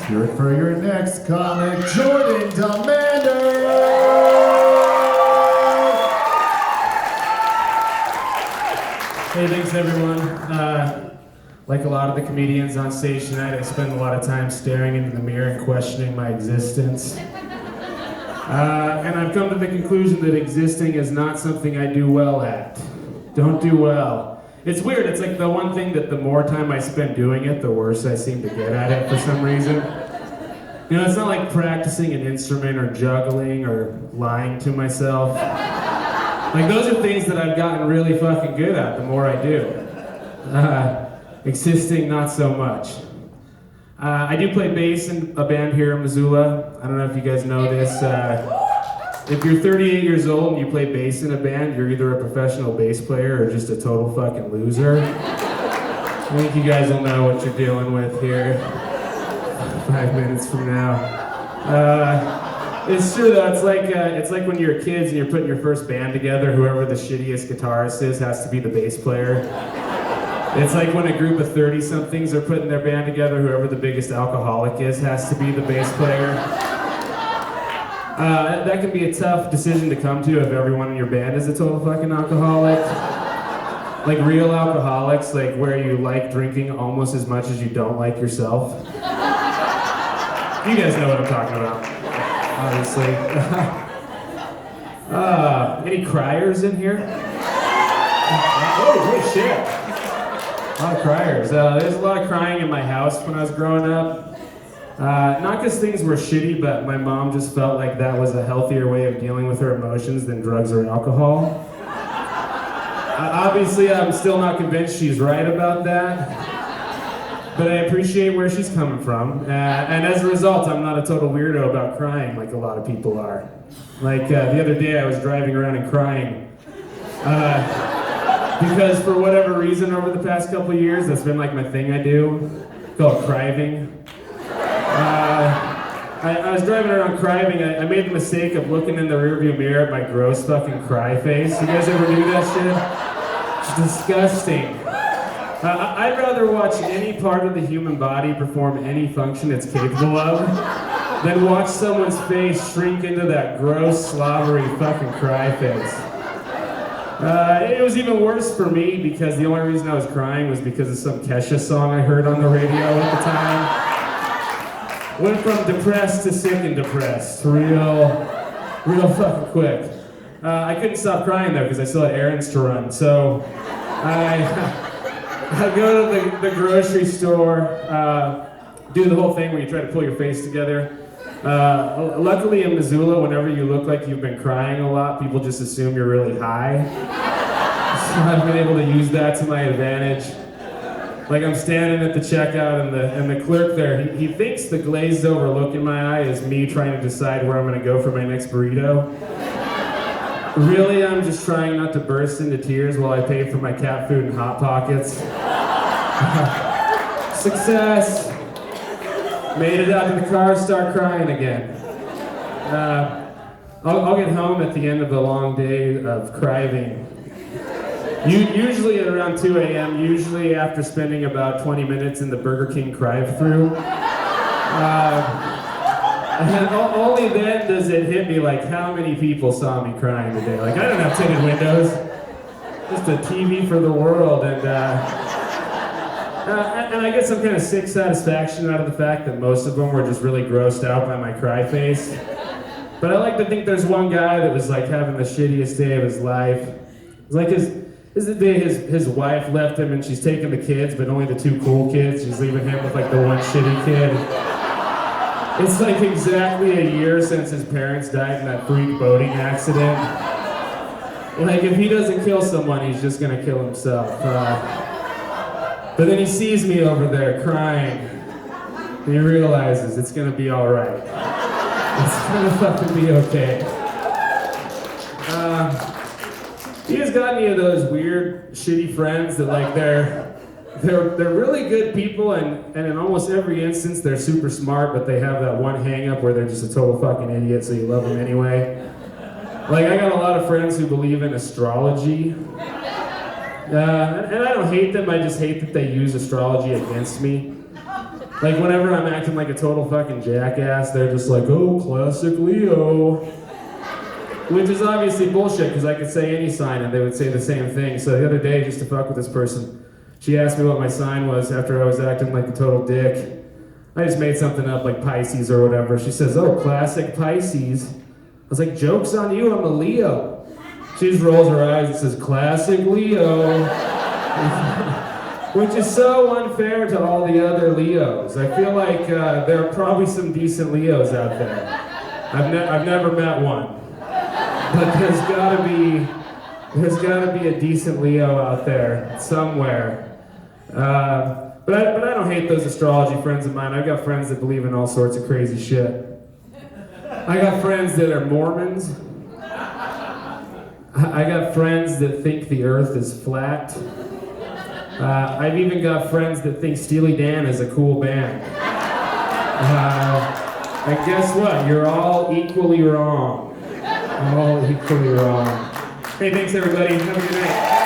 Here for your next comic, Jordan Demander! Hey, thanks everyone. Like a lot of the comedians on stage tonight, I spend a lot of time staring into the mirror and questioning my existence. And I've come to the conclusion that existing is not something I do well at. Don't do well. It's weird, it's like the one thing that the more time I spend doing it, the worse I seem to get at it for some reason. You know, it's not like practicing an instrument or juggling or lying to myself. Like, those are things that I've gotten really fucking good at the more I do. Existing, not so much. I do play bass in a band here in Missoula. I don't know if you guys know this. If you're 38 years old and you play bass in a band, you're either a professional bass player or just a total fucking loser. I think you guys will know what you're dealing with here 5 minutes from now. It's true though, it's like when you're kids and you're putting your first band together, whoever the shittiest guitarist is has to be the bass player. It's like when a group of 30-somethings are putting their band together, whoever the biggest alcoholic is has to be the bass player. That can be a tough decision to come to if everyone in your band is a total fucking alcoholic. Like real alcoholics, like where you like drinking almost as much as you don't like yourself. You guys know what I'm talking about, obviously. Any criers in here? Oh, shit. A lot of criers. There's a lot of crying in my house when I was growing up. Not because things were shitty, but my mom just felt like that was a healthier way of dealing with her emotions than drugs or alcohol. Obviously, I'm still not convinced she's right about that, but I appreciate where she's coming from. And as a result, I'm not a total weirdo about crying like a lot of people are. Like the other day, I was driving around and crying. Because for whatever reason over the past couple of years, that's been like my thing I do, called criving. I was driving around crying. I made the mistake of looking in the rearview mirror at my gross fucking cry face. You guys ever do that shit? It's disgusting. I'd rather watch any part of the human body perform any function it's capable of than watch someone's face shrink into that gross, slobbery fucking cry face. It was even worse for me because the only reason I was crying was because of some Kesha song I heard on the radio at the time. Went from depressed to sick and depressed, real fucking quick. I couldn't stop crying though because I still had errands to run, so I go to the grocery store, do the whole thing where you try to pull your face together. Luckily in Missoula, whenever you look like you've been crying a lot, people just assume you're really high. So I've been able to use that to my advantage. Like I'm standing at the checkout and the clerk there, he thinks the glazed over look in my eye is me trying to decide where I'm gonna go for my next burrito. Really, I'm just trying not to burst into tears while I pay for my cat food and Hot Pockets. Success! Made it out to the car, start crying again. I'll get home at the end of a long day of criving. Usually at around 2 a.m., usually after spending about 20 minutes in the Burger King drive-thru. And only then does it hit me like how many people saw me crying today. Like I don't have tinted windows, just a TV for the world. And I get some kind of sick satisfaction out of the fact that most of them were just really grossed out by my cry face. But I like to think there's one guy that was like having the shittiest day of his life. It's like this is the day his wife left him and she's taking the kids, but only the 2 cool kids. She's leaving him with like the one shitty kid. It's like exactly a year since his parents died in that freak boating accident. Like if he doesn't kill someone, he's just gonna kill himself. But then he sees me over there crying, and he realizes it's gonna be all right. It's gonna fucking be okay. You guys got any of those weird, shitty friends that like they're really good people and in almost every instance they're super smart, but they have that one hang up where they're just a total fucking idiot, so you love them anyway? Like I got a lot of friends who believe in astrology. And I don't hate them, I just hate that they use astrology against me. Like whenever I'm acting like a total fucking jackass, they're just like, oh, classic Leo. Which is obviously bullshit, because I could say any sign and they would say the same thing. So the other day, just to fuck with this person, she asked me what my sign was after I was acting like a total dick. I just made something up like Pisces or whatever. She says, oh, classic Pisces. I was like, joke's on you, I'm a Leo. She just rolls her eyes and says, classic Leo. Which is so unfair to all the other Leos. I feel like there are probably some decent Leos out there. I've never met one. But there's gotta be a decent Leo out there somewhere. But I don't hate those astrology friends of mine. I've got friends that believe in all sorts of crazy shit. I got friends that are Mormons. I got friends that think the earth is flat. I've even got friends that think Steely Dan is a cool band. And guess what? You're all equally wrong. All equally wrong. Hey, thanks everybody. Have a good night.